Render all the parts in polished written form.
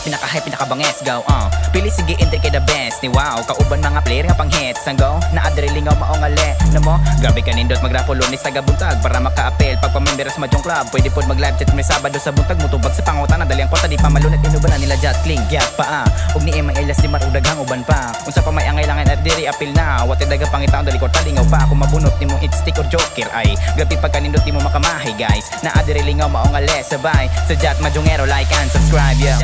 Pinaka-hype, pinaka-banges, go Pili sige, intay kay the best ni wow Kauban mga player nga pang hits ang go Naadrilingaw maong ali na mo Gabi ka nindot magrapulo ni sa gabuntag Para maka-apel pagpamembera sa Madyong Club Pwede pod mag-live chat may Sabado sa buntag Mutubag sa pangutan na dali ang kota Di pa malunat inuban na nila Jat Kling Giyak pa Ug ni Emang Elias di marudaghang uban pa Unsa pa may angailangan at diri apil na Wate daga pangitaon dali ko talingaw pa Kung mabunot ni mo stick or joker ay Grabe pagka nindot di mo makamahay guys Naadrilingaw maong ali sabay Sa Jat Madyongero like and subscribe yeah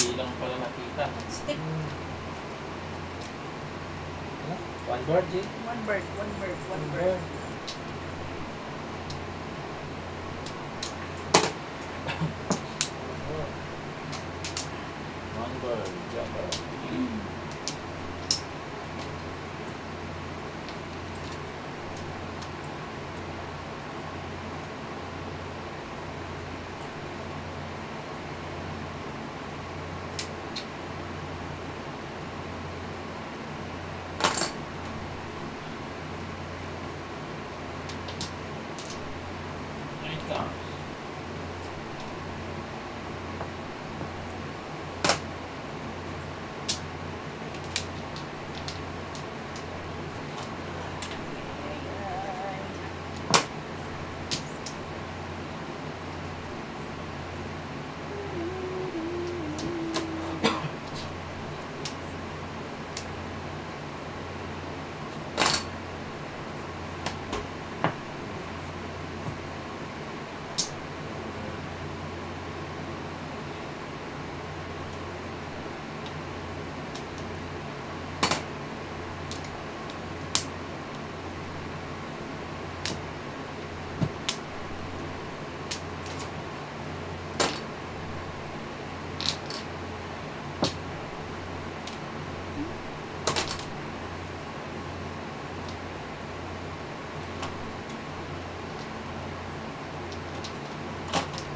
Bilang pala nakita. Stick. One bird, G? One bird, one bird, one bird. One bird, jumper.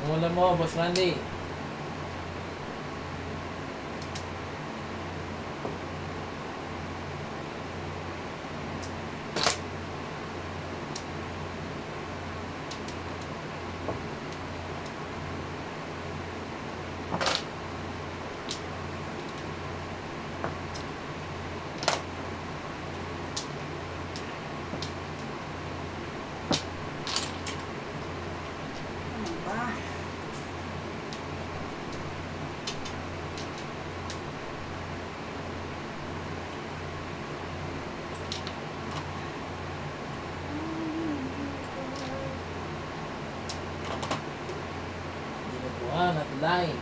Mula mo, Boss Randy. Dinuguan at line.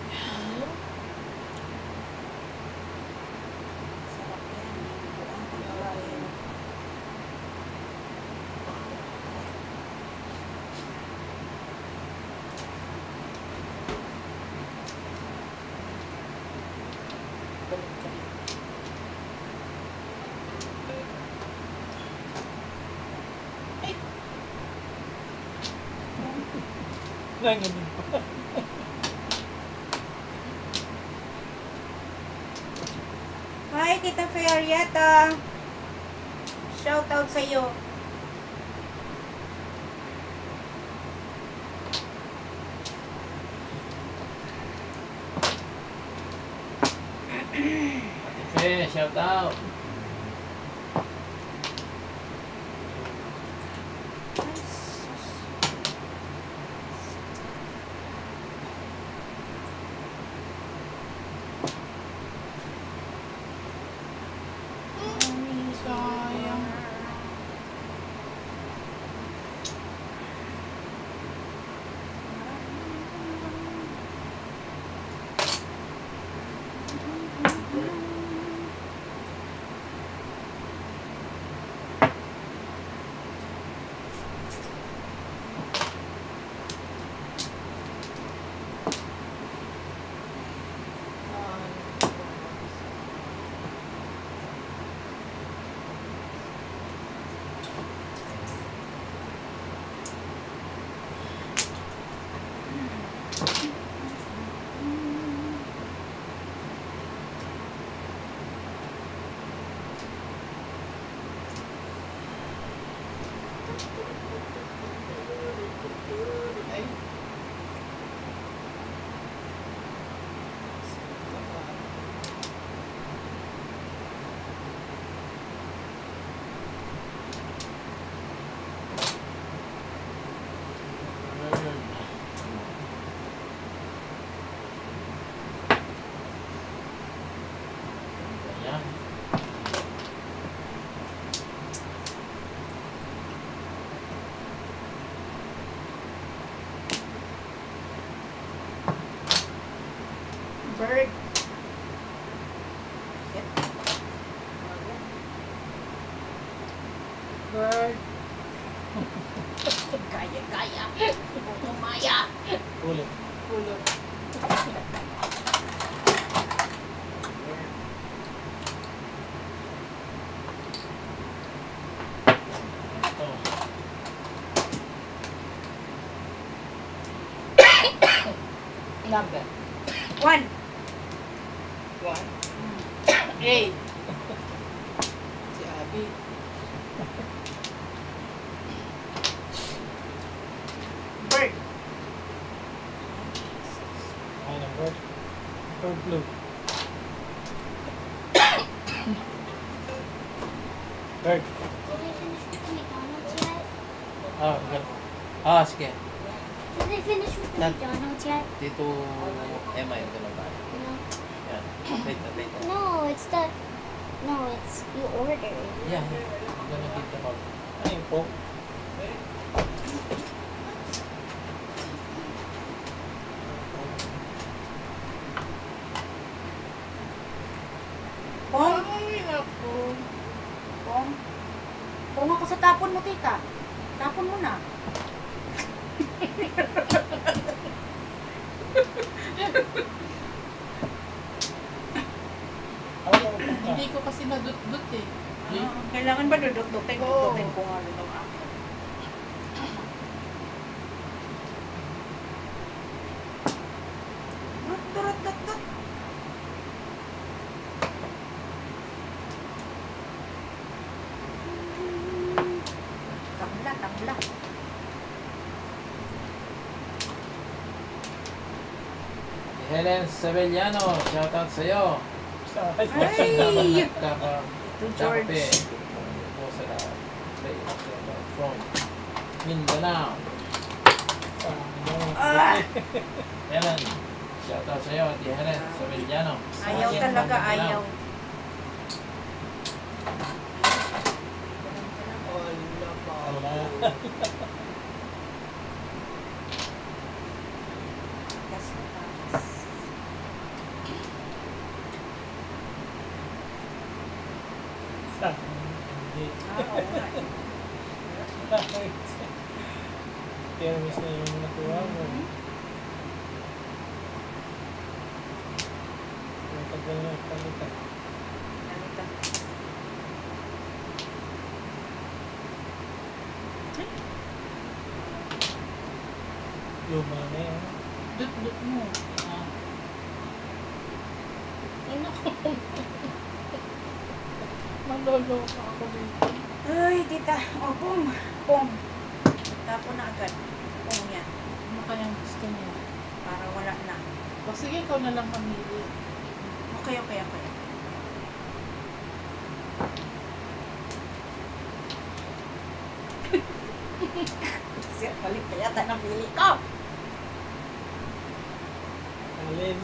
Nanganin pa. Hi, Tita Fiorieta. Shout out sa iyo. Ate, shout out. Ay. Ayan. Bird. Bird. Kaya. Kumaya. Ulit. Kulot. Ito. Number. 1. 1. Hey. Si Abby. Bird. Ano ng bird? Bird blue. Bird. Did they finish with McDonald's yet? Ah, good. Ah, sige. Did they finish with the That- McDonald's yet? Dito, Emma yung tinabay. No. Yan. Wait, wait. No, it's the. No, it's you order. Yeah. I'm gonna give them up. Ano yung po? Pong. Ay, naku. Pong. Pong ako sa tapon mo, tita. Tapon mo na. Hindi ko kasi madut-dut eh. Kailangan ba duduk-dukin? Oo. Duduk-dukin ko nga rin ako. Rut-rut-rut-rut. Tabla. Helen Sevillano, shoutout sa'yo. Ay! Kakape. George. Po sa from Mindanao. Ah! Helen, shoutout sa'yo, Ate Helen Sevillano. Ayaw talaga, ayaw. Wala. Gas na tapas. Hindi. Oo nga. Kaya miss na yung nakuha mo. Yung tagal na palitan. Luma na yan. Dut-dut mo. Ah. Ay, naku. Maloloka ako dito. Ay, tita. O, pong. Pong. Tapon na agad. Pong yan. Ano kayang gusto niya? Para wala na. O sige, ikaw na lang mamili. Okay. Kasi balik pa yata ng pili ko. Alin.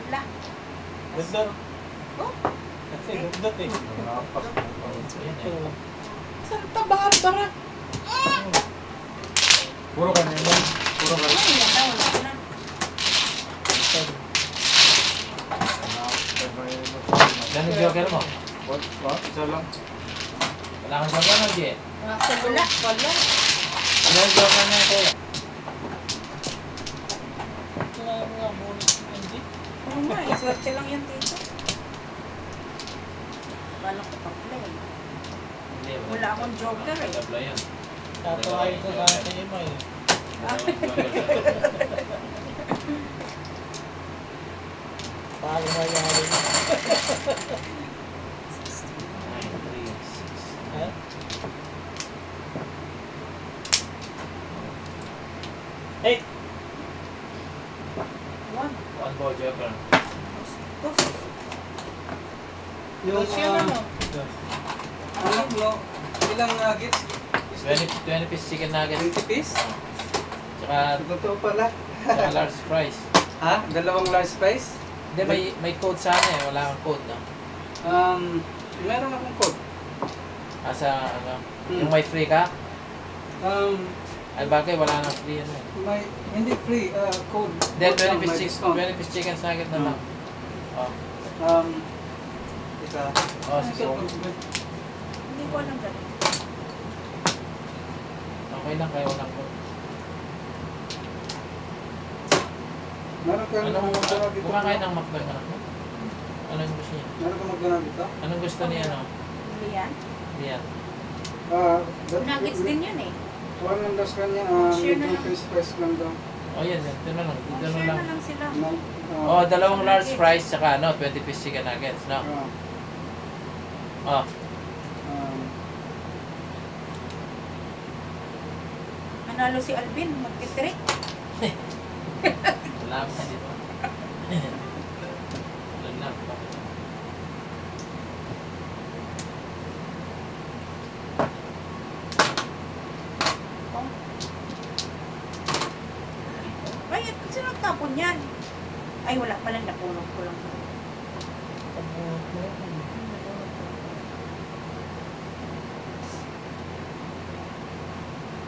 Wala. Gundot. Oh. Kasi gundot eh. Ito. Santa Barbara! Puro kanina. Puro Ay, kanina. yan na. Wala na. Yan yung joker mo. What? Isa lang. Wala kang joker mo, G. Nasa loob pala. Ano yung joker niya, kuya? Kaya nga muna si Andy. Oo nga, swerte lang yan dito. Bala ko pa play. Hindi, Wala akong joker eh. Tabla yan. Tatawain ko sa atin mo eh. Dalawang joker. Oh, Joker. Tos. Yung, Tapos yan ano? ano mo, ilang nuggets? 20 piece chicken nuggets. 20 piece? Tsaka, Totoo pala. tsaka large fries. Ha? Dalawang large fries? Hindi, may code sana eh. Wala kang code, no? Meron akong code. Asa, ano? Hmm. Yung may free ka? Um, Ay, bagay, wala nang free, ano eh. may, hindi free, code. Then, Code lang, may discount. 20 piece chicken nugget na lang. Oh. Isa. Oh, sige. Hindi ko alam ganun. Okay lang, kayo walang code. Meron kang Anong magdala dito? kumakain ng McDonald's anak mo? Anong gusto niya? Meron kang magdala dito? Anong gusto niya, ano? Lian? Diyan. Nuggets din yan eh. One lang daw sa kanya, Share na medium lang. fish fries lang daw. Oh, yan. Ito na lang. Ito na Share lang. na lang sila. Oh, dalawang large fries, tsaka ano, 20 piece chicken nuggets, no? Oh. Manalo si Alvin, magtitrik. Wala ka dito. Wala na. Ay, kasi nagtapon yan. Ay, wala pala, napunog ko lang.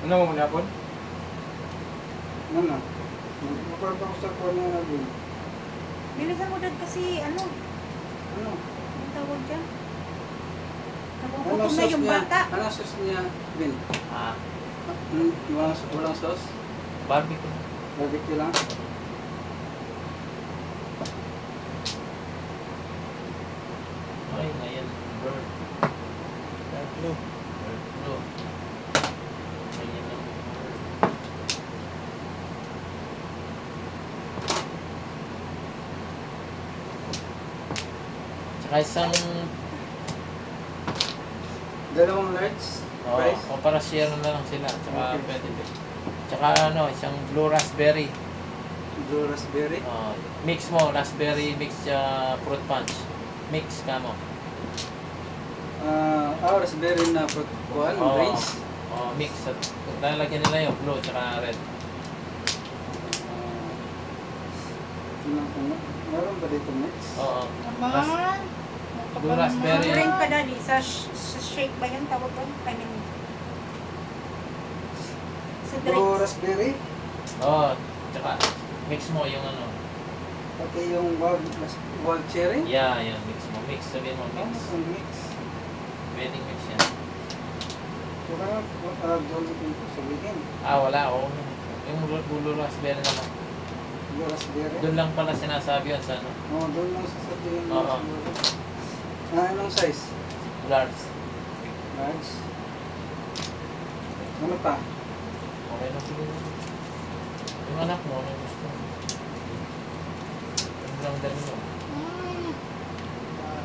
Ano mo muna po? Ano? Magpapako sa kuha niya na din. Bilisan mo dad kasi, ano, Ano? ang tawag dyan? Ano Nagugutom na sauce yung niya? bata. Ano sauce niya, Vin? Ah, Walang sauce? barbecue. Barbecue lang? Ay, ngayon. Bird. Tatlo. Bird blue. Ngayon lang. Tsaka isang Dalawang large fries? o para share na lang sila. Tsaka Okay. pwede din. Tsaka ano, isang blue raspberry. Blue raspberry? Mix mo, raspberry mix fruit punch. Mix ka mo. Raspberry na fruit kuhan, Oo. drinks. Mix. At lalagyan nila yung blue tsaka red. Meron ba dito mix? Oo. Naman. Blue raspberry. Drink ka daddy, sa shake ba yan tawag doon? I mean, sa Blue drinks. raspberry? Tsaka mix mo yung ano. Pati yung wild cherry? Yeah, yan. Mix mo. Mix. Sabihin mo Ano mix. ang mix? Pwedeng mix yan. Wala doon dito sabihin. Wala. Yung blue raspberry naman. Blue raspberry? Doon lang pala sinasabi yun sa ano. Doon lang sasabihin mo Oo. siguro. Anong size? Large. Large? Ano pa? Okay na siguro. Yung anak mo, ano gusto? Ano lang dali mo?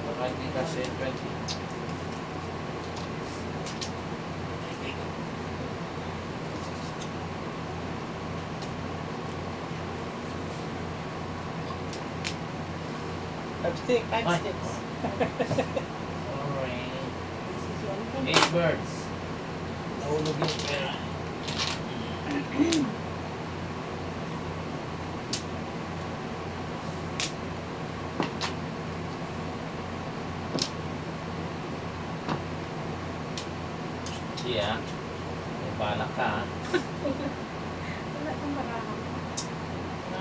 Baka hindi kasi 20. Lipstick. Five Ay. sticks. Alright. 8 birds. Nahulog yung pera. Yeah. May balak ka ha. Wala kang marahang.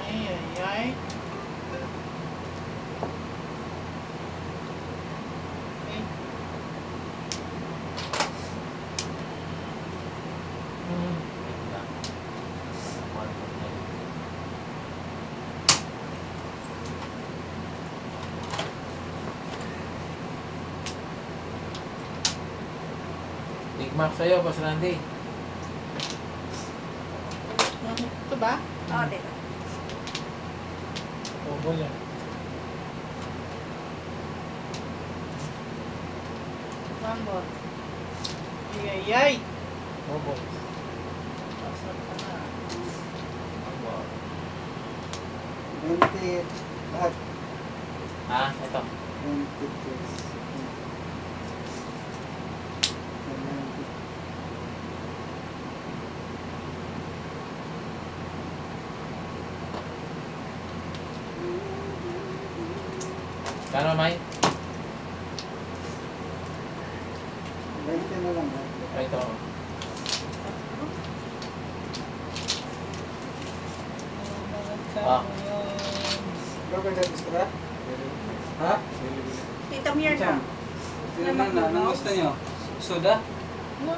Ay, ay, ay. Okay. Wait lang. One more time. Big Mac sa'yo, Boss Randy. Ito ba? Diba? Obo yan. One more. Ay, ay, ay. Obo. Pasok ka na. 20 Lahat. Ha? Ito. 22. Kano, May? 20 na lang. Ito. Ah. Bago dyan gusto ka? Ha? Tita Mirna. Sino na? Anong gusto nyo? Soda? No,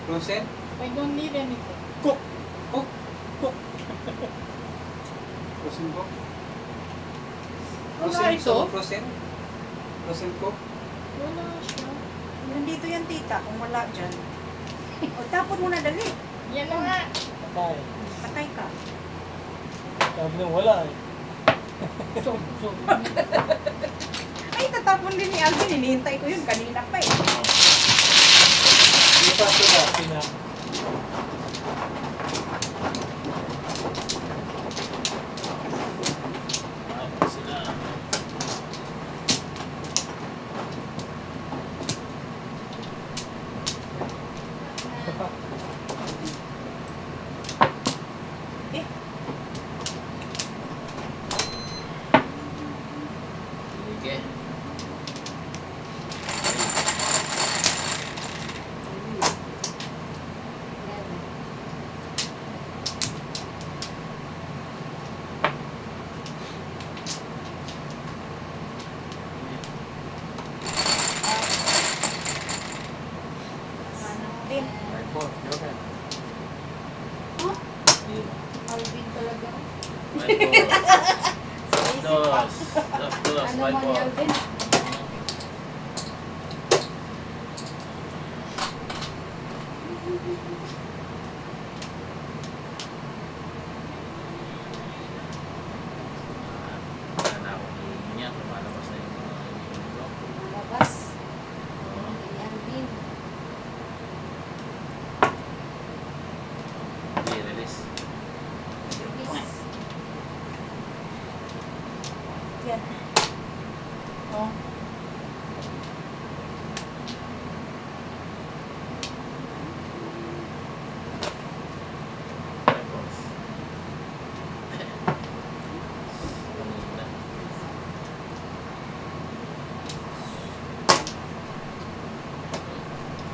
Frozen? I don't need anything. Cook! Cook! Cook! Frozen cook? Wala Frozen? ito. So, frozen? Frozen cook? Wala siya. Nandito yan, tita, kung wala dyan. O, tapon mo na dali. Yan na nga. Patay. Patay ka. Sabi nung wala eh. So. Ay, tatapon din ni Alvin. Hinihintay ko yun kanina pa eh. Hindi pa soda. Eh, Sige. din. Right ball. Okay. Alvin talaga. Right ball. Dos. Dos. Ano Right man ball. ni Alvin? Wala na akong hihingi niya. Lumalabas na yung mga hihingi ko. Malabas. Oo. Ni Alvin. Hindi, release. Please. Yan. Oh. Right balls. Kanina.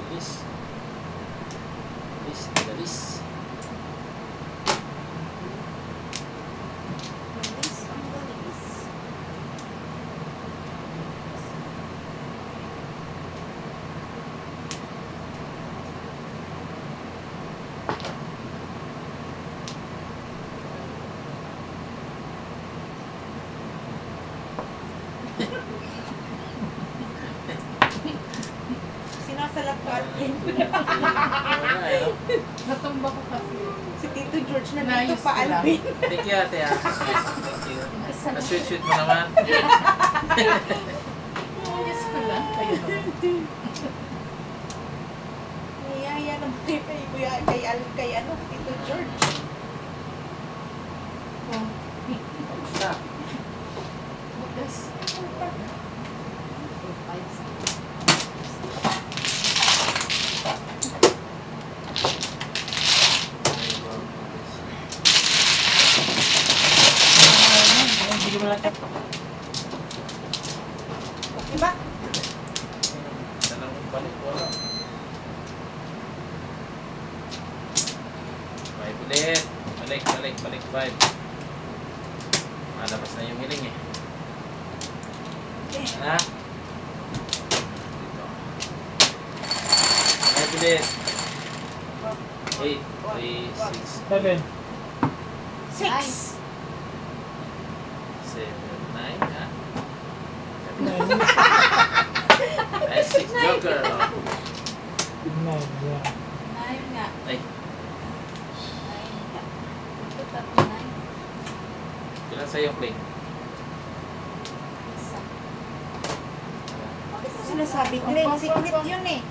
Release. Release. Release. Release ang release. Sinasalat ko Alvin. Wala eh, no? Natumba ko kasi. Si Tito George na dito Naayos pa ko lang. Alvin. Thank you, ate. Thank you. Isa na. Na-sweet-sweet mo naman. Yes ko lang. Kayo naman. Niyaya naman kay ano, Tito George. Oh. Na. Bukas. Diba? Dalawang balik, wala. Five ulit. Balik, five. Malabas na yung hiling eh. Ano? Dito. Five ulit. 8, 3, 6, 7. 6. 7, 9, ha? Ay, 6 joker, oh. 9, yeah. Ayun nga. Ay, Ito, tatlo na yun. ilan sa'yo, play? Isa. Bakit mo sinasabi, Glenn? Secret yun eh.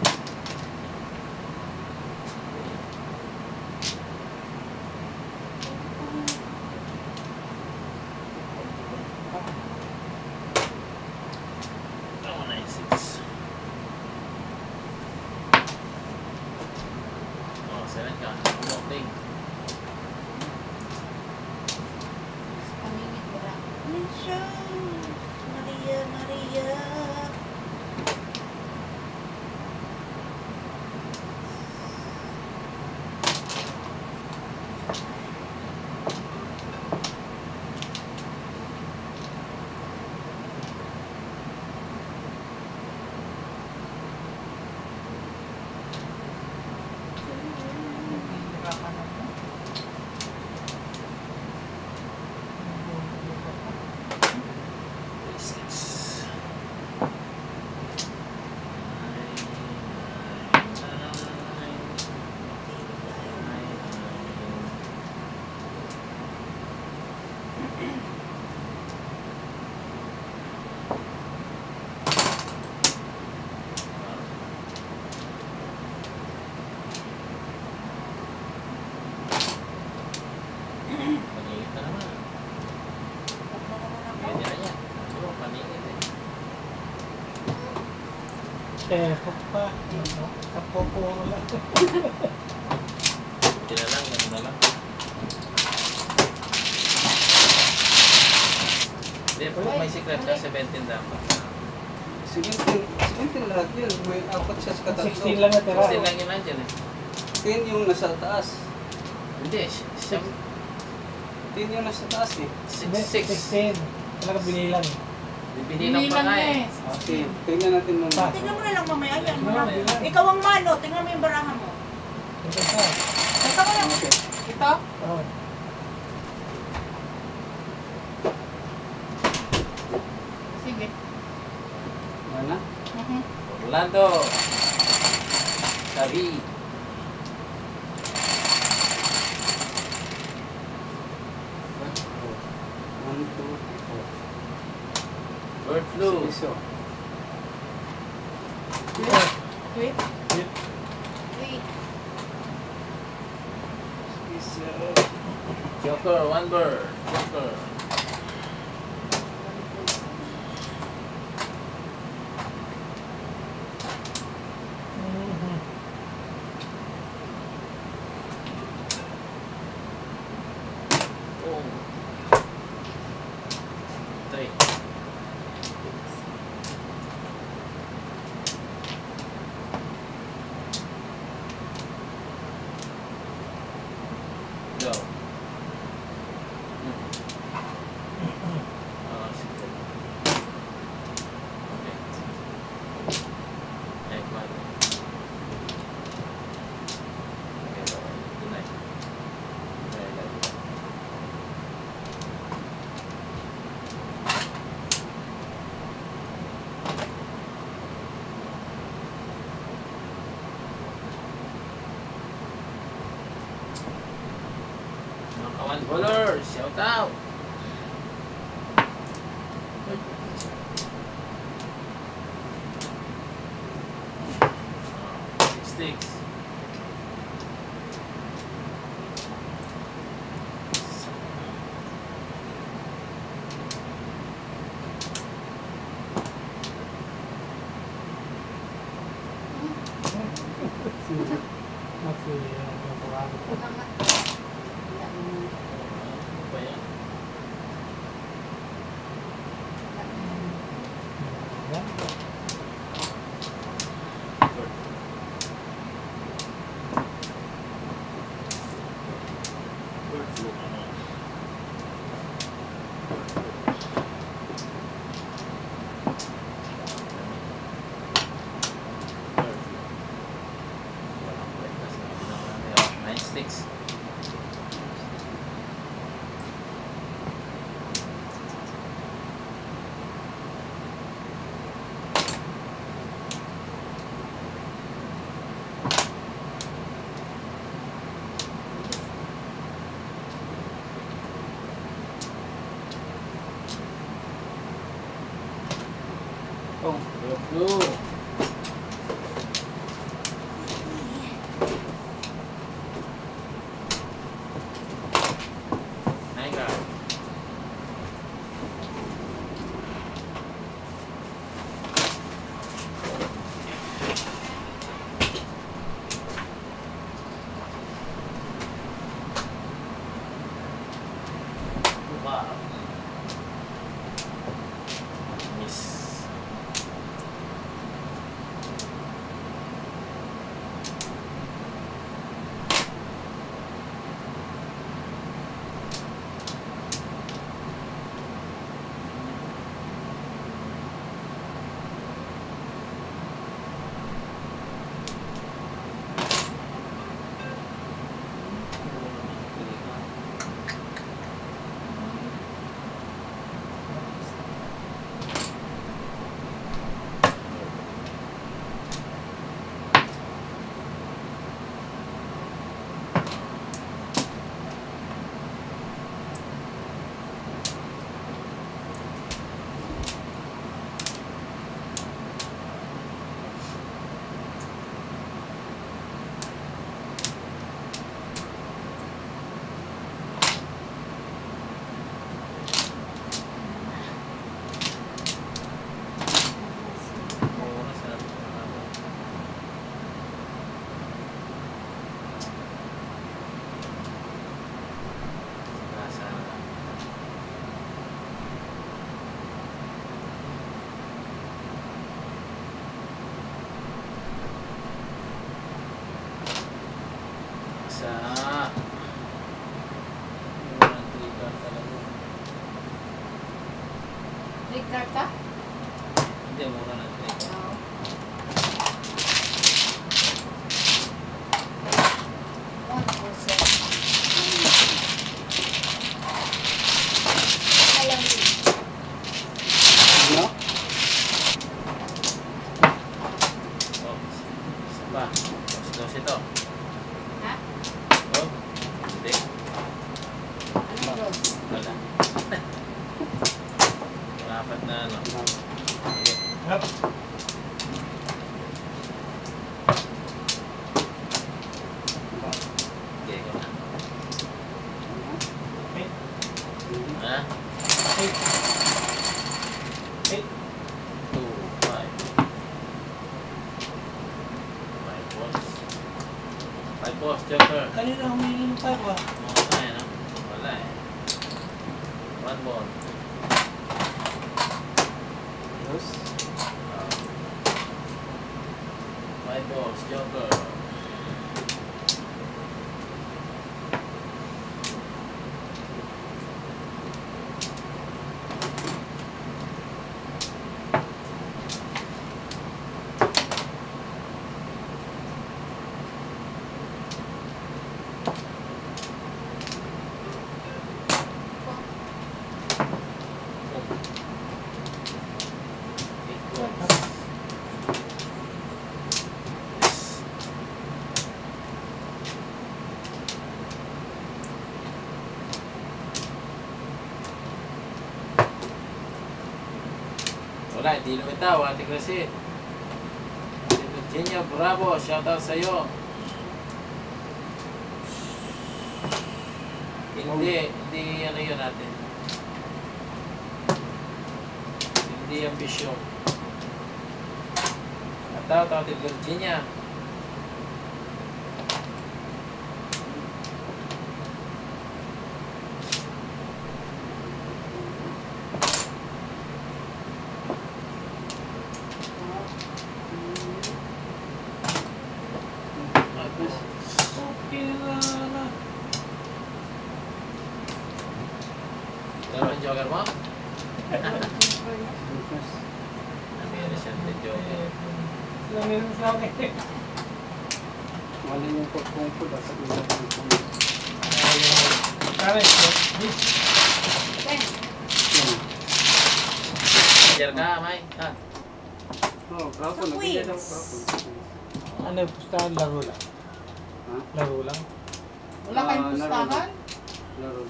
Jesus, Maria, Maria. Paniit na naman. Ganyan na yan. Siguro, paniit eh. Pa. Kapopo lang. Hindi na lang, ganun na lang. Hindi, pero may secret ka, 17 dapat. 17 lahat yun. May apat siya sa katatlo. 16 lang natira. 16 lang yun nandiyan eh. 10 yung nasa taas. Hindi, 10 yung nasa taas eh. 6. 16. Talaga binilang. Binilang pa nga eh. Okay, tingnan natin muna. Pa. Tingnan mo na lang mamaya. Yan, Tingnan mo, tingnan. ikaw ang mano. Tingnan mo yung baraha mo. Ito pa. Ito mo lang. Okay. Ito? Oh. Sige. Mana? Orlando. Sabi. One, two, Bird flu. so. Wait. Wait. Wait. Joker, one bird. Joker. Mhm. Oh. 3. Go. Sige. Okay. Egg one. Okay, bye-bye. Good night. Bye-bye. Mga kawan bowlers, shout out! Sticks. Masih kurang. Ano ba yan? Yan. Bird flu. Nine sticks. Oh, Bird flu. Nine guard. Wow. Nag-card ka? Hindi, mura na. Oo. Alam mo. Ano? Oh, isa pa. Dos ito. Ha? Oh, hindi. Anong rose? Wala. Apat na ano. Sige. Hap. Sige, ikaw na. Eight. Ha? Eight. Eight. 2, 5. 5 balls. 5 balls, Joker. Kanina humingi ng tayo ah. Wala eh, no? Wala eh. 1 ball. Dos. 5 balls, Joker. Wala, hindi lumitaw, Ate Gracie. Ate Virginia, bravo, shoutout sa'yo. Hindi ano yun natin. Hindi ambisyon. Shoutout, Ate Virginia. Okay na. Laro ang Joker mo? Dos. Meron siya ng Joker. Sila meron sa akin. Mali yung pagpungkod at sa ilang pagpungkod. Karen, this. Ten. Share ka, May. Ha? Oh, bravo. Sa Nabigyan quiz. ng bravo. Ano, pustahan, laro lang. Ha? Laro lang. Wala kayong Ah, pustahan? Laro.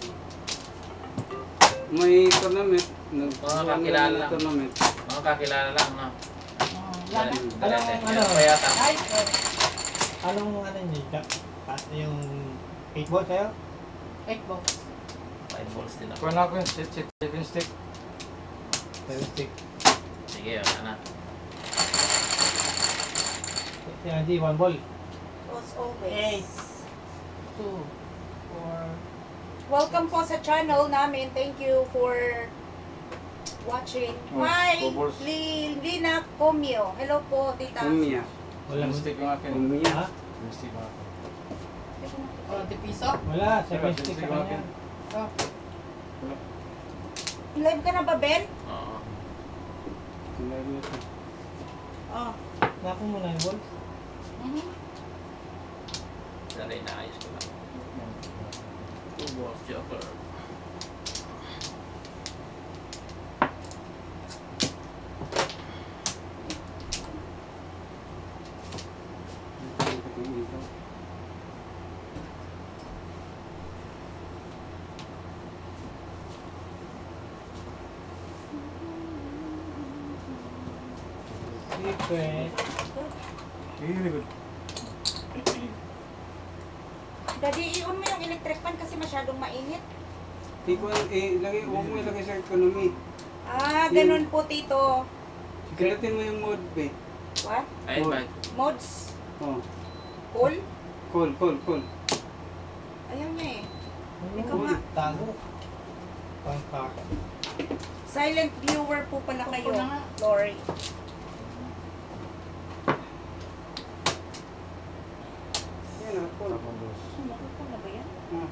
May tournament. Mga kakilala lang. Tournament. Mga kakilala lang, no? Wala na. Ano pa yata? Ay, Anong ano niyo? Yung 8 ball sa'yo? 8 box. 5 balls din ako. Kuha na ako yung chicken stick. 7 stick. Sige, wala na. Yan, di, 1 ball. As always. 8, 2, 4. Welcome po sa channel namin. Thank you for watching. Oh, Hi, bubbles. Lina Comio. Hello po, tita. Umiya. Wala. Chicken stick yung akin. Umiya. Ha? Chicken stick yung akin. 20 piso? Wala, 7 Chicken stick stick sa yung kanya. akin. Oh. Live ka na ba, Ben? Oo. Oh. Naku mo na yung ball. Mhm. Sorry, naayos ko lang. 2 balls, Joker. Secret. Really good. Daddy, i-on mo yung electric fan kasi masyadong mainit. Huwag mo ilagay sa economy. Ah, ganun po, tito. Kalatin mo yung mode, be. What? Ayun ba? Mods? Oh. Cool? Cool. Ayaw niya eh. Ikaw Ano? nga. Tago. Pangkak. Silent viewer po pala kayo, Opo na nga. Lori. Yan ah, cool. Nakuha na ba yan? Ah.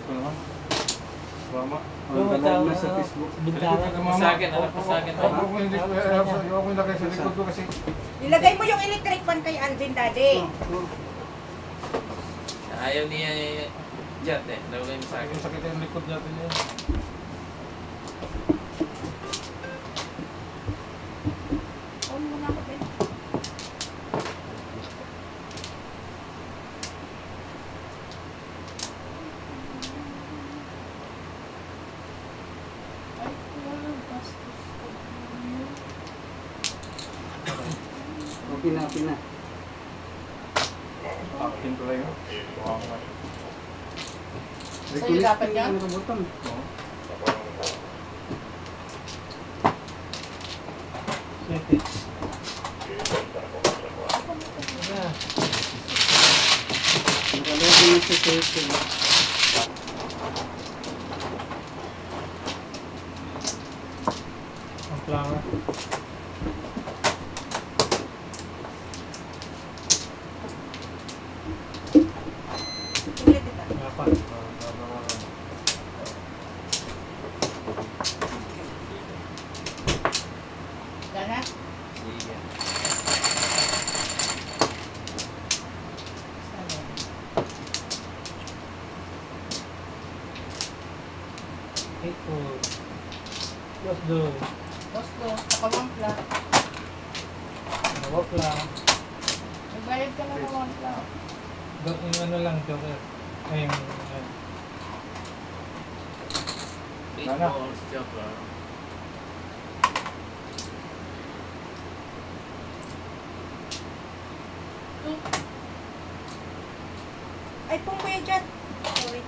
ko naman. Mama. Ang dalawang na sa Facebook. Bintana. Pasagin, anak, pasagin. Ako ko hindi ko ilagay sa likod ko kasi. Ilagay mo yung electric fan kay Alvin, Daddy. Ayaw niya Jet eh. Lagay mo sa akin. Yung sakit yung likod natin yan. On mo na ako, Ben. Ay, wala bastos ko. Okay na, okay na. Acting ko lang yun. Wow. Sa'yo dapat yan? Ano button? Sete. Ayan. Nakalagay na sa circle. Ang flower. Ulit ito. Apat. Dana? Sige. Eight four. What's the Basto, nakawang pla. nawak lang? Nagbayad ka na nawang pla. Yung ano lang, joker. Ay, yung Meatballs, Joker. Ay, pong kuya dyan. Sorry.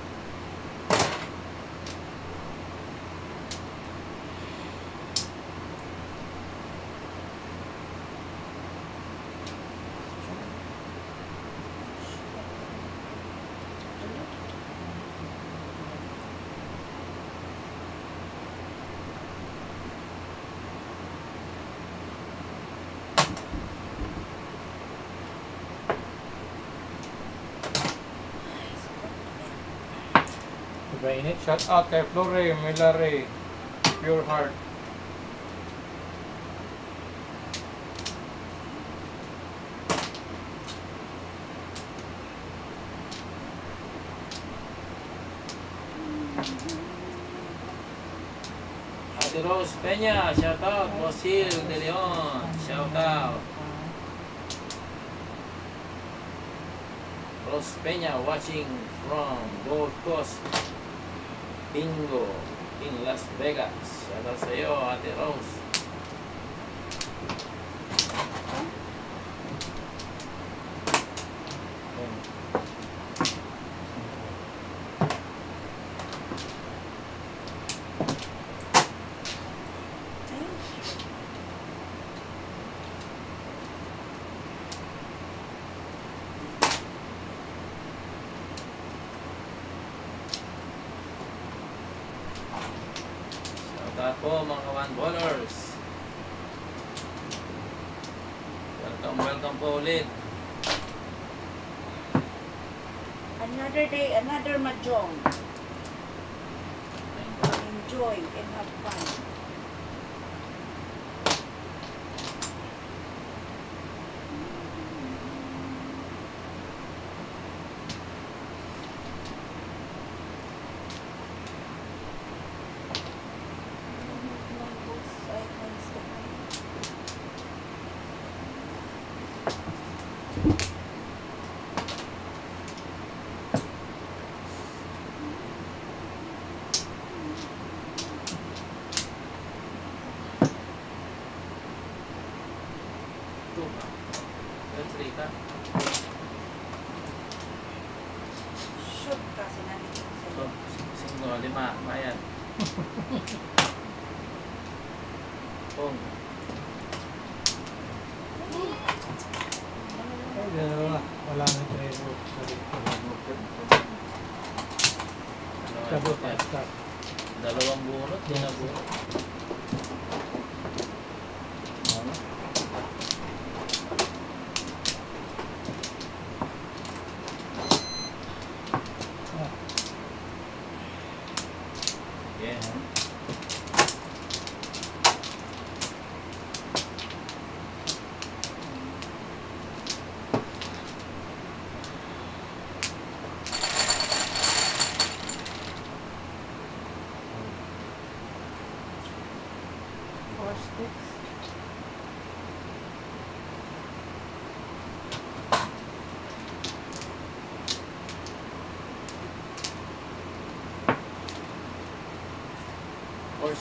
diba init? Shout out kay Flore, Milare, Pure Heart. Ate Rose Peña, shout out. Bosil de Leon, shout out. Rose Peña watching from Gold Coast Bingo in Las Vegas. Shout out sa iyo, Ate Rose. Shoutout po mga one ballers. Welcome po ulit. Another day, another mahjong. Enjoy and have fun. Let's read that. Shoot kasi namin yung So, sa'yo. 5, 5, bayad. Pong. Ay, dalawa. Wala na treble. Sorry. Sabot, stop. Dalawang bunot, di na bunot.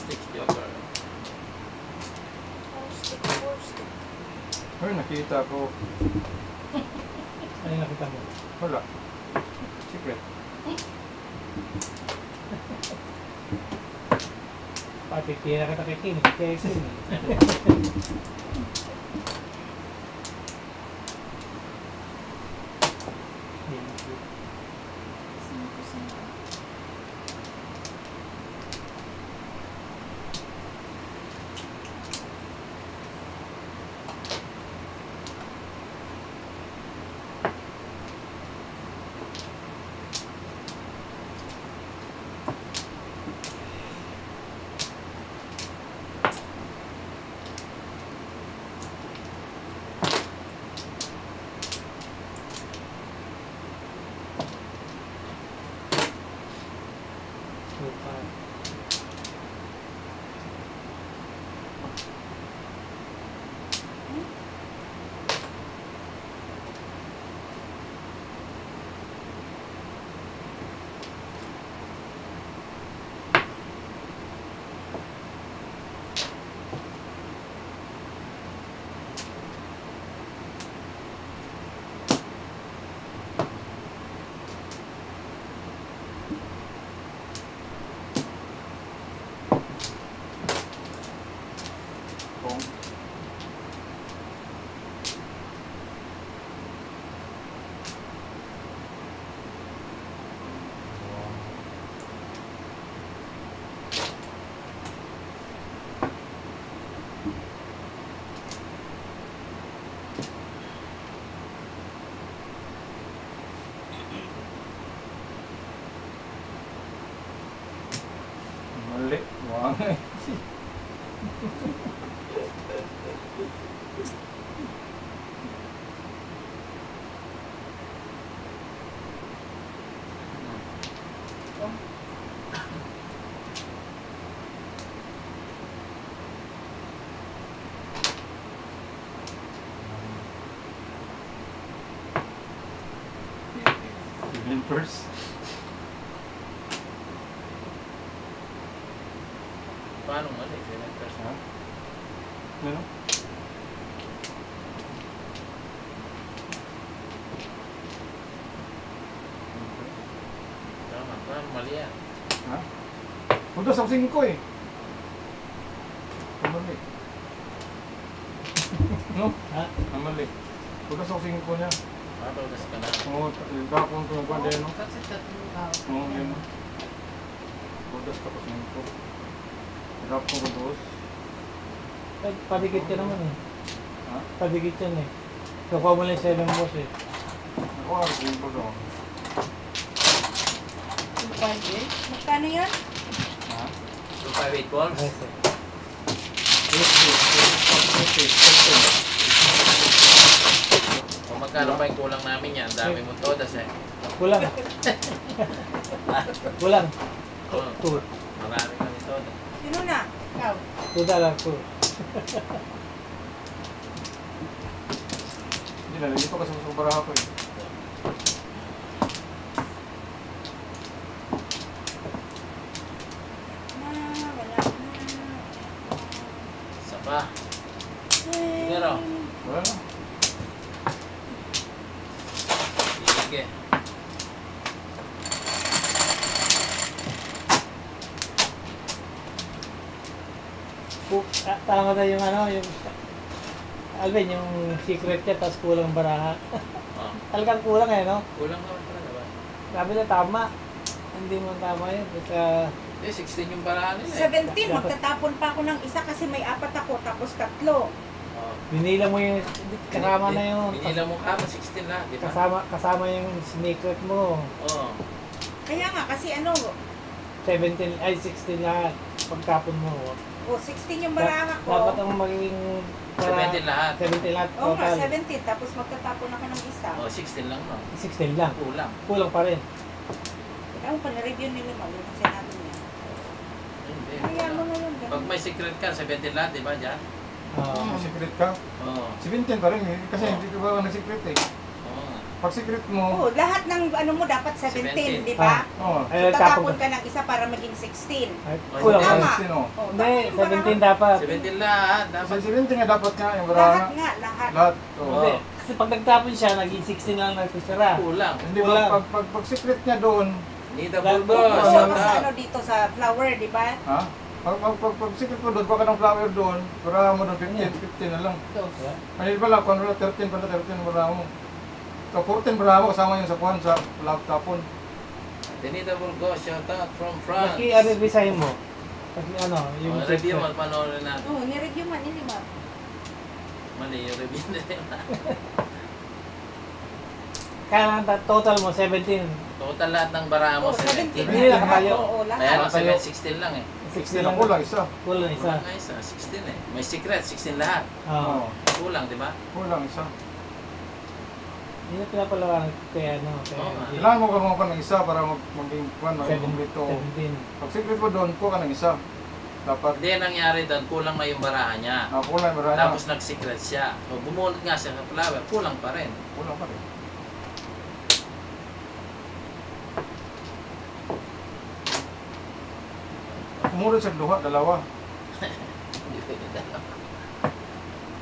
sticks, Joker. Four stick. Ay, nakita ko. Ano yung nakita mo? Wala. Secret. Pati tira kita kay King. Kay King. Mali. Wang. First. Paano mali? Selectors Ha? Ano? Tama, paano mali yan? Ha? Punta sa 5 eh. Mali. No? Ha? Mali. Punta sa 5 niya. Matulas ka na. Oo, gakong ito ng pwede, no? Kasi tatlong tao. Oo, yun. Punta sa 5. Gakong ko dos. Padikit ka naman eh. Ha? Padikit yan eh. Kukuha mo lang yung 7 boss eh. Ako nga, kung ko daw. 258. Magkano yan? Ha? 258 balls? Yes, eh. Kung magkano pa yung kulang namin yan, dami mo todas eh. Kulang. Kulang. Oo, 2. marami kami todas. Sino na? Ikaw. $2. Hindi na, dito kasi sa baraha ko eh. Wala na. Isa pa. Sige raw. Wala na. Sige. Tama na yung ano, yung Alvin, yung secret niya, tapos kulang baraha. Oh, Talagang kulang eh, no? kulang naman talaga ba? Sabi na tama. Hindi mo tama yun. Basta, Hindi, 16 yung paraan nila eh. 17, magtatapon pa ako ng isa kasi may 4 ako, tapos 3. Oh. binila mo yung, kasama na yung, Binila mo ka, 16 na, di ba? kasama yung secret mo. Oo. Kaya nga, kasi ano, 17, ay 16 lahat. Pagtapon mo. 16 yung baraha ko. Dapat ang magiging 17 lahat. 17 lahat Oo nga, total. 17, tapos magtatapon ako ng isa. Oh, 16 lang no. 16 lang. Kulang. Kulang pa rin. Kaya pa na-review nila mo, yung sinabi niya. Hindi. Kaya mo na yun, Pag ganun. may secret ka, 17 lahat, di ba dyan? Ah, May secret ka? Oo. 17 pa rin eh. Kasi hindi ka ba nag-secret eh. Oo nga. Pag secret mo, Oh, lahat ng ano mo dapat 17, 17. di ba? oh, So, Ay, tatapon tapon. ka ng isa para maging 16. Ay, Ay, kulang tama. pa. 16 oh. Oh, Hindi, tama yung 17 baraha. dapat. 17 lahat. Dapat. Sa 17 nga dapat nga yung Lahat baraha. nga, lahat. Lahat. Hindi. Oh. Kasi pag nagtapon siya, naging 16 lang natitira. Kulang. Hindi Kulang. ba, pag secret niya doon, Need a Lahat. bulldog. Oo, Shout mas out. ano dito sa flower, di ba? ha? Pag secret mo doon, kuha ka ng flower doon, baraha mo doon, 15 na lang. Yeah. Ay, pala, kung wala 13 pala, 13 baraha mo. So, 14 baraha mo kasama yung sa kuhan sa laptopon. Need a bulldog. Shout out from France. Laki, ano, resign mo. Kasi ano, yung Review mo at panoorin natin. Oo, nireview man, hindi ma. Mali yung review nila. Kaya lang, total mo, 17. Total lahat ng bara mo, Oo, 17 17. Hindi lang kayo. Oo, Kaya lahat. lang Kayo. 16 lang eh. 16 na kulang, isa. Kulang isa. Kulang nga isa, 16 eh. May secret, 16 lahat. Oo. Oo, Kulang, di ba? kulang, isa. Yun yung pinapalawan kaya ano, kaya Oo nga. Kailangan mo kumuha ka ng isa para maging kuhan, maging kumplito. 17. Pag secret mo doon, kuha ka ng isa. Dapat, Hindi, nangyari doon, kulang na yung baraha niya. kulang, baraha niya. Tapos nag-secret siya. So, bumunod nga siya sa flower, kulang pa rin. Kulang pa rin. Kumulot sa duha, dalawa. Hindi pwede dalawa.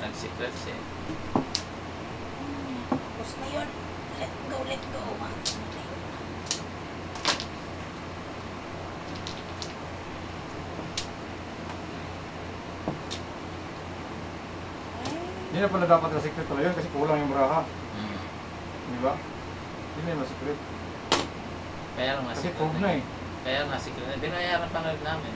Nag-secret siya. Tapos na yun. Let go, let go. Hindi na pala dapat na secret pala yun kasi kulang yung baraha. Hmm. Di ba? Hindi na yung secret. Kaya lang Kasi na-secret prove na eh. Kaya nga secret na. Binayaran pa nga rin namin.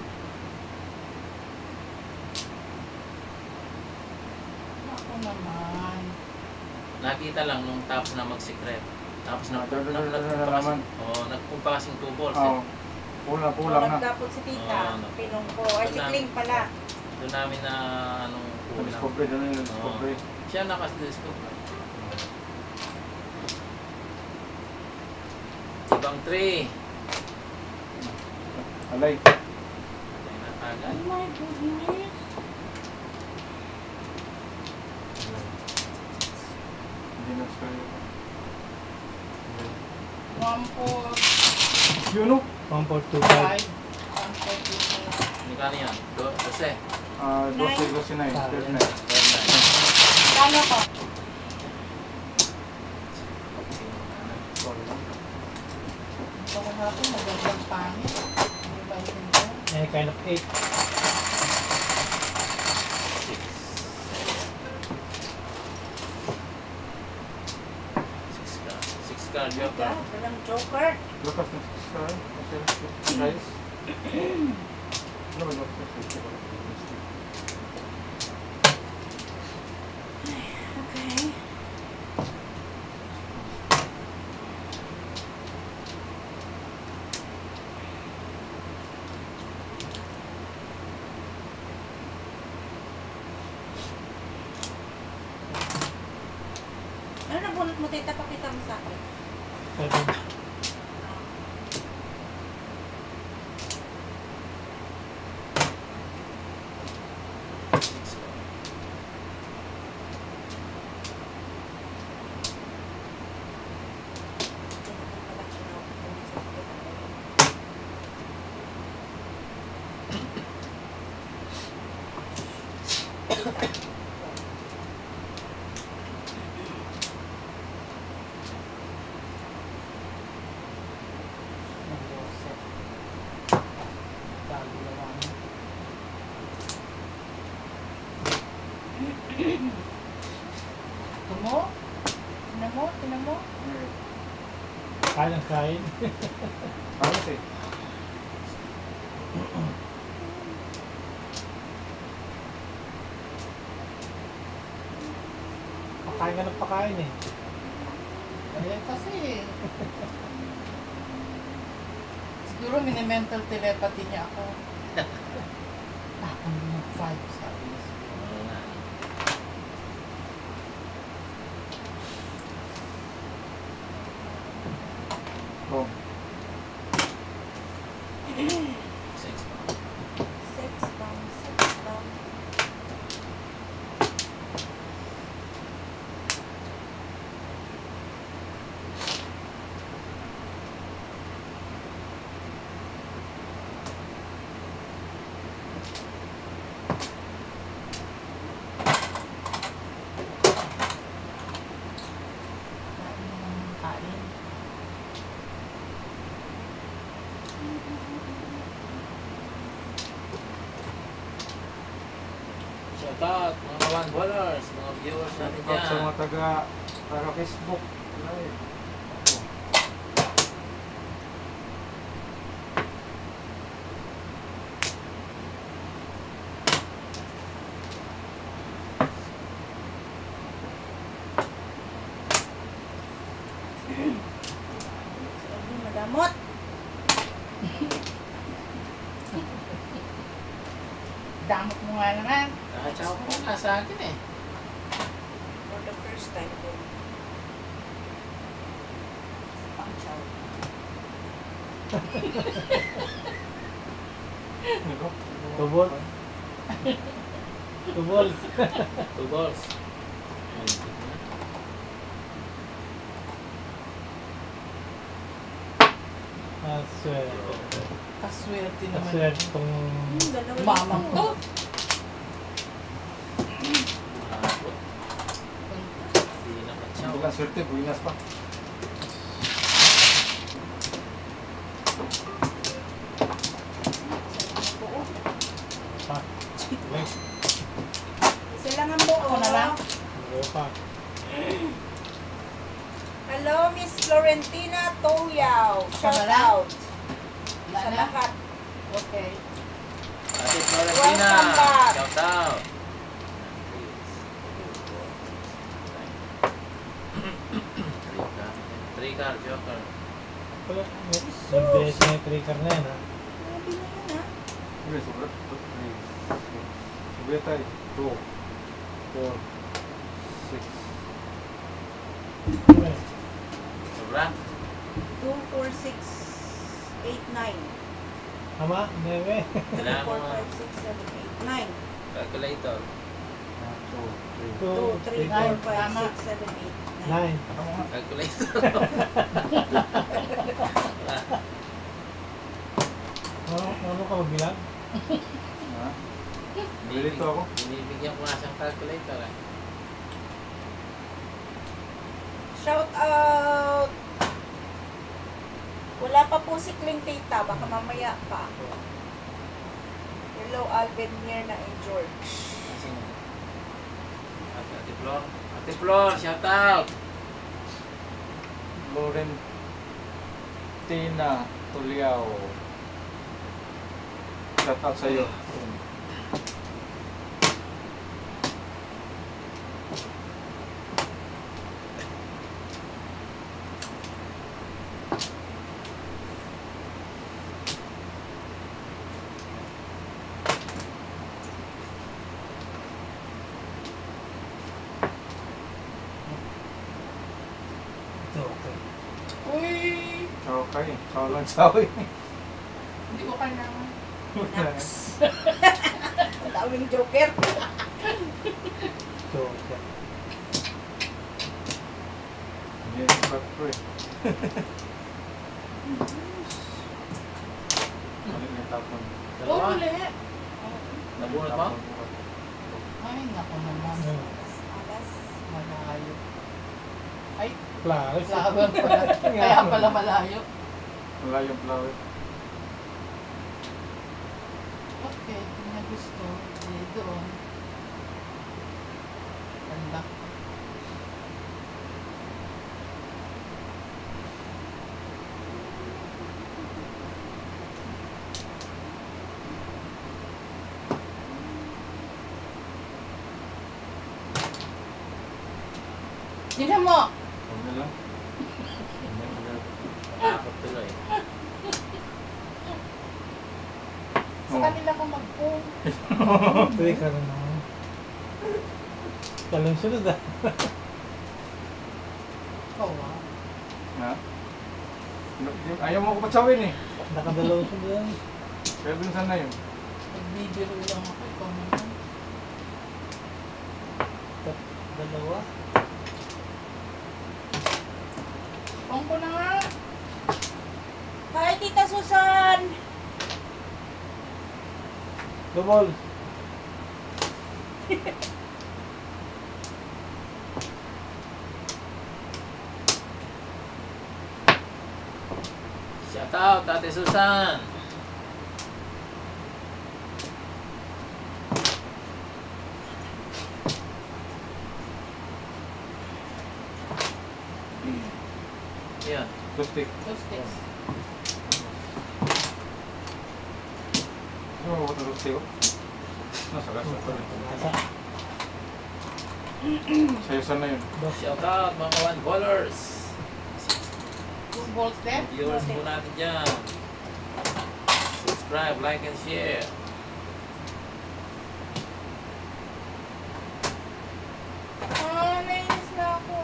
Ako naman. Nakita lang nung tapos na mag-secret. Tapos Nalaman. nagpumpa kasing 2 balls Oo. eh. Kulang na. Nagdapot si tita. Oo. Pinong ko. Ay, si Kling pala. Doon namin na anong kulang. Na-discovery, doon yung na-discovery. Siya nakas-discover. Ibang 3. Alay. Ay, natagal. Oh my goodness. Hindi na-discovery. 1, 4, Yun o. 1.25. 5, 1, 4, 2, 5. Magkano yan? 12. 12, 9, 39. Kano ko? Ito ko hapon, magandang pangit. Hindi ba ito? Eh, kind of 8. 6 card joker. Walang joker. Lukas na star. Kasi guys. Ano ba lukas na Okay. Ano nabunot mo, tita? Pakita mo sa akin. 7. Ito mo? Tinan mo? Kayang kain. Pares eh. Pakain ka ng pakain eh. Eh, kasi... Siguro mini-mental telepathy niya ako. Tapon mo 5, sabi niya. Oh. 6 Six down, six down. followers, mga viewers natin At sa dyan. mga taga Facebook live. Sabi, madamot. Damot mo nga naman. Nakachaw ko na sa akin eh. For the first time ko. Pang-chow. Tubol. Tubol. 2 balls. Aswerte. Kaswerte naman. Aswerte tong Dalawa Mamang dito. to. Mahabot. Hindi nakachaw. Bukan swerte, buinas pa. pa. Wait. Isa lang ang buo. Ako na lang. Go pa. Hello, Miss Florentina Toyaw. Shout Wala. out Wala sa na. lahat. Okay. Ate Florentina, Welcome back. shout out. Three card, joker. Wala. Nag-base na yung trigger na yan, ha? Grabe na yun, ha? Oke, sobra. Subir tayo. 2, 4, 6. Sobra? 2, 4, 6, 8, 9. Tama? 9. 3, 4, 5, 6, 7, 8, 9. Calculator. 2, 2, 3, 4, 5, 6, 7, 8, 9. 9. Calculator. Ano ka magbilang? Ha? Bilito ako. Binibigyan ko nga siyang calculator eh. Shout out! Wala pa po si Kling Tita. Baka mamaya pa. Hello, Alvin, Mirna, and George. Ate Flor. Ate Flor, shout out! Florentina Tuliao. Shout out sa'yo. Okay. Uy! Ciao kayo. Ciao lang ciao eh. Hindi ko kailangan. Nax. Ang daming joker. So, okay. Hindi, ba't ko eh. Mali na tapon. Dalawa. Oh, uli! Nabunot mo? Ay, naku naman. Alas. Malayo. Ay, Claro. flower pala. Kaya pala malayo. Wala yung flower. Okay, kung na gusto, eh, doon. Ganda. Tignan mo! Huwag na lang. Takot tuloy. Sa kanila ko mag-phone. Trigger na naman. Talong sunod, ah. Ikaw ah. Ha? Ayaw mo ko patsawin eh. Nakadalawang sunod yan. Pero dun sana yun. Nagbibiro lang ako. Ikaw naman. Dalawa. Phone ko na nga. Hi, Tita Susan! Double. Shout out, Ate Susan! Yan. Plastic. Two sticks. Ano ba ito plastic? Nasa gasa. Nasa. Sa'yo sana yun. Shout out mga one ballers. 2 balls left. Viewers po natin dyan. Subscribe, like, and share. Nainis na ako.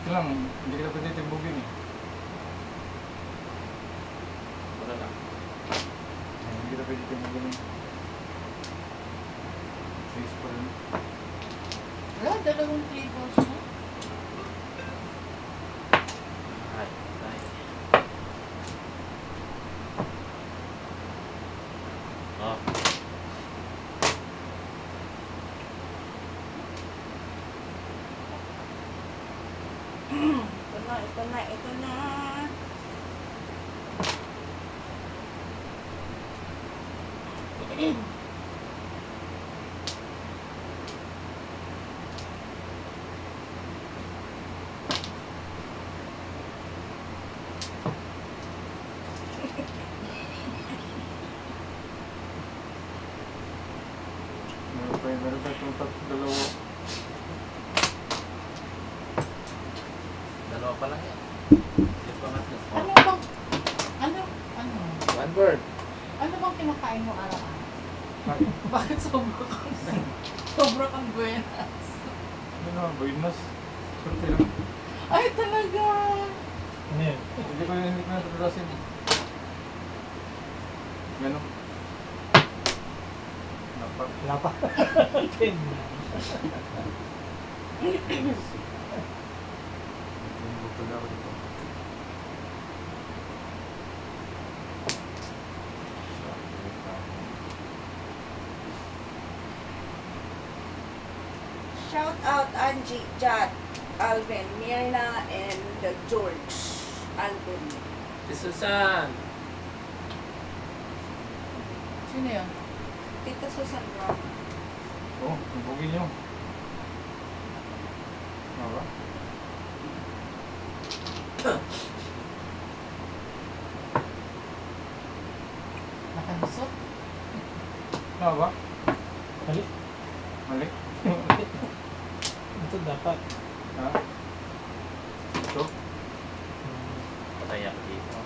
Ito lang, hindi kita pwede timbugin eh. Wala lang. Hindi kita pwede timbugin eh. Face pa rin. Wala, 2 3 balls na. Ay, ay. Oh. Ito na. Meron pa itong dalawa. Dalawa pa lang yan. Yung pangatlo. Ano bang, ano, One bird. ano bang kinakain mo araw-araw? Ay, Bakit sobra kang buenas? ano naman, buenas. Surti lang. Ay, talaga! Ano yun? Hindi ko natutulasin. Ganun. Napak. Wala pa. Tin. Bukod ako dito. Shout out Angie, Jad, Alvin, Mirna, and George. Alvin. Si Susan. Sino yun? Tita Susan Brown. Oo, timbugin nyo. Ano ba? Nakalusot? Ano ba? Mali. Mali? Ito dapat. Ha? Ito? Patay ako dito.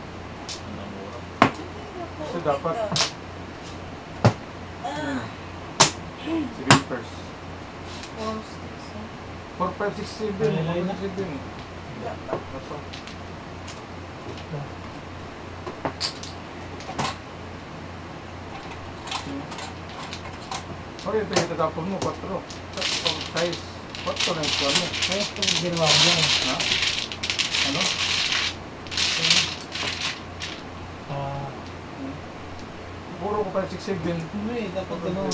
Ang mura. Ito dapat. Si Vimpers. 4 sticks. 4, 5, 6, 7. Nalilay na. 4, 7. Ito. Okay, ito yung tatapon mo, 4. Size. 4 na ito mo. Kaya ito yung ginawa ko dyan. Ha? Ano? Puro ko pa 6, 7. Hindi, dapat gano'n.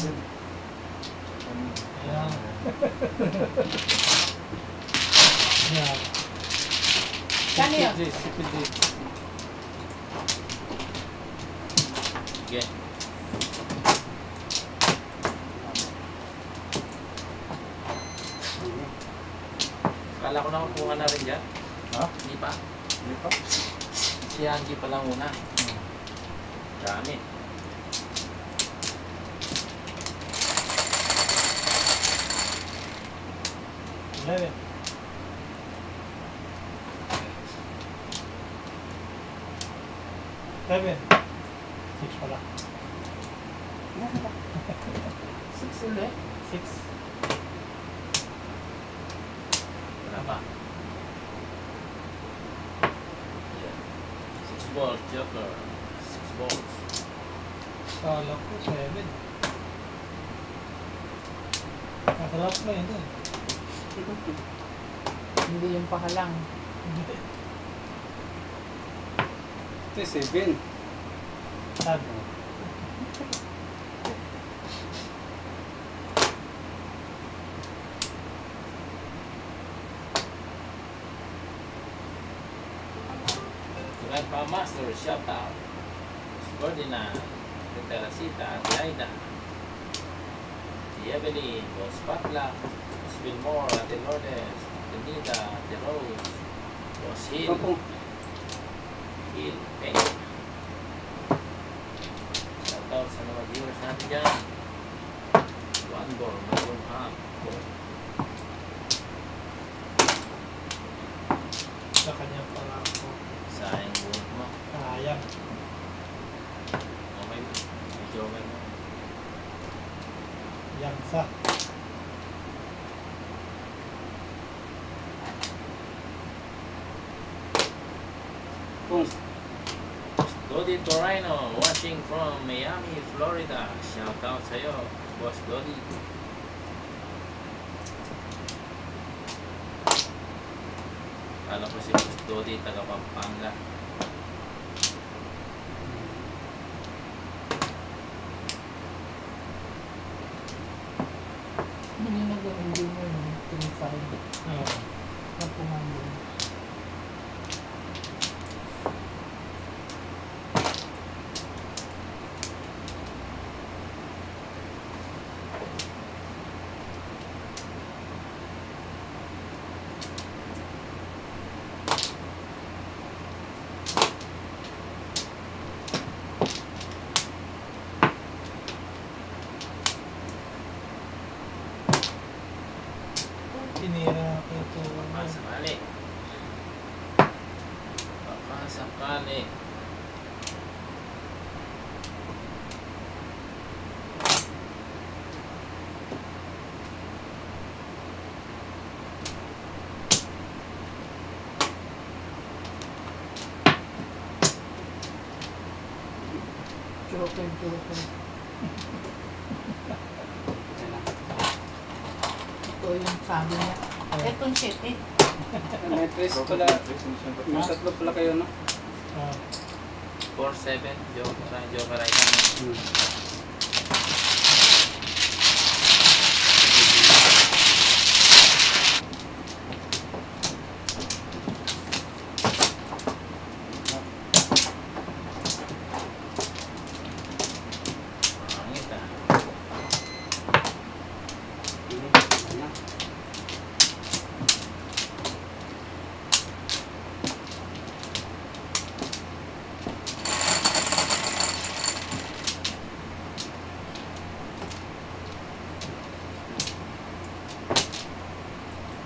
Ayan. Ayan. Kano yun? CPG. Sige. Akala ko nakakuha na rin dyan. Ha? Hindi pa. Hindi pa? Si Angie pa lang muna. Dami. Eleven. Seven. 6 pala. 6 ulit? 6. Wala pa. Yeah. 6 balls, Joker. 6 balls. Kala ko 7. Nakalap mo yun eh. Hindi yung pahalang. Ito 7. Sabi. Grandpa Master, shout out. Ferdinand, Teresita, Aida, Evelyn, Boss Patla, Boss Wilmore, Ate Lourdes, Ate Nida, Ate Rose, Boss Hill. Opo. Hill. Peña. Shoutout sa mga viewers natin dyan. One ball. Mayroon up. Sa kanya pala ako. Sayang buhat mo. Sayang. Okay. Medyo okay mo. Yang sa. Kung Dodi Torino, watching from Miami, Florida. Shout out sa'yo, Boss Dodi. Kala ko si Boss Dodi, taga Pampanga. Hindi nag-hindi mo yun. 3-5. Oo. Na pumando. Tinira ko ito. Baka sakali. Baka sakali. Joker. Ito yung sabi niya. Itong shit eh. may tres pala, may tatlo pala kayo, no? Ah, 4-7, Joker ay Pangit ah.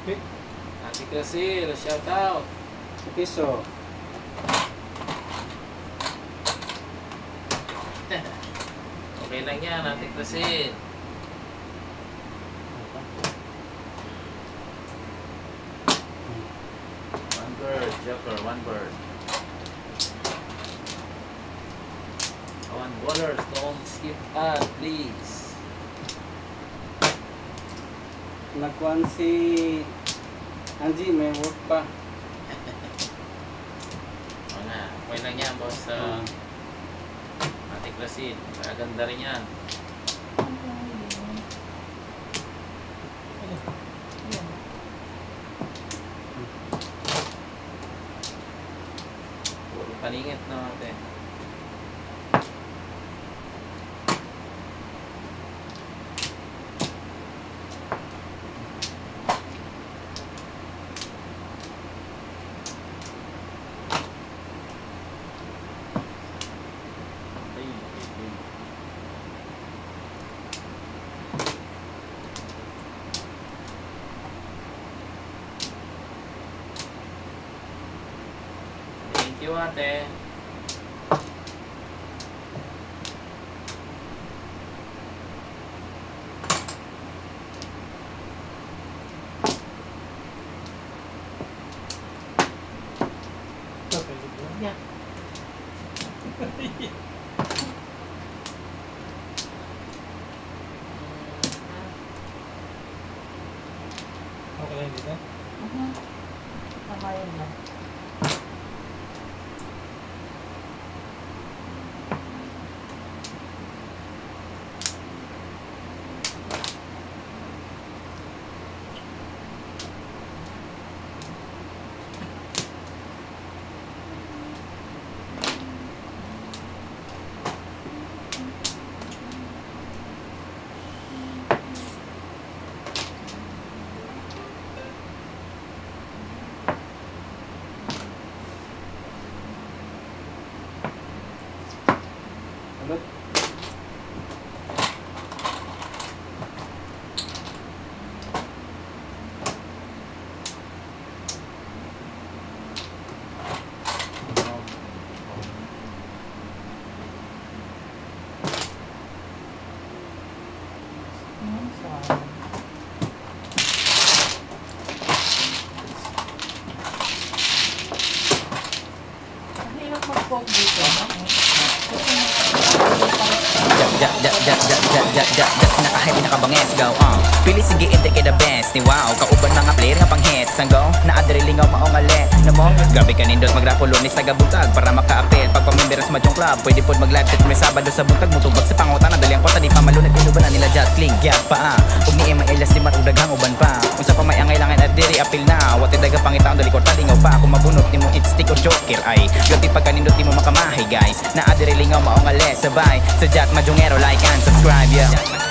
okay. Ate Casil, shout out. Sa piso. Okay lang yan, Ate Casil. One bird, Joker, one bird. One bowlers, don't skip us, please. Nagkuhan si Angie, may work pa. O nga, okay lang yan, boss. Ate Casil, maganda rin yan. Puro paningit na ate. Thank you, ate. Ito, pwede ko. Yeah. Okay lang dito. Tama yun lang. Pinaka-hype, pinaka-banges, go Pili sige enter kay the best ni wow. Kauban mga player nga pang hits ang go. Naadrilingaw maong ali na mo. Gabi ka nindot magrapo lunes sa gabuntag para maka-apel. Pag pamimberas sa Madyong Club pwede pod mag-live chat may Sabado sa buntag. Mutubag sa pangutan na dali ang kwarta di pa malunag. Inuban na nila just cling gyap pa ug ni Emma Elias di marudaghang uban pa. Unsa pa may angailangan at diri apil na. Wate daga pangitaon dali kwarta lingaw pa. Kung mabunot nimo it's stick or joker ay. Yote pag kanindot di mo makamahay guys. Naadrilingaw maong ali sabay. Sa Jat Madyongero like and subscribe yeah.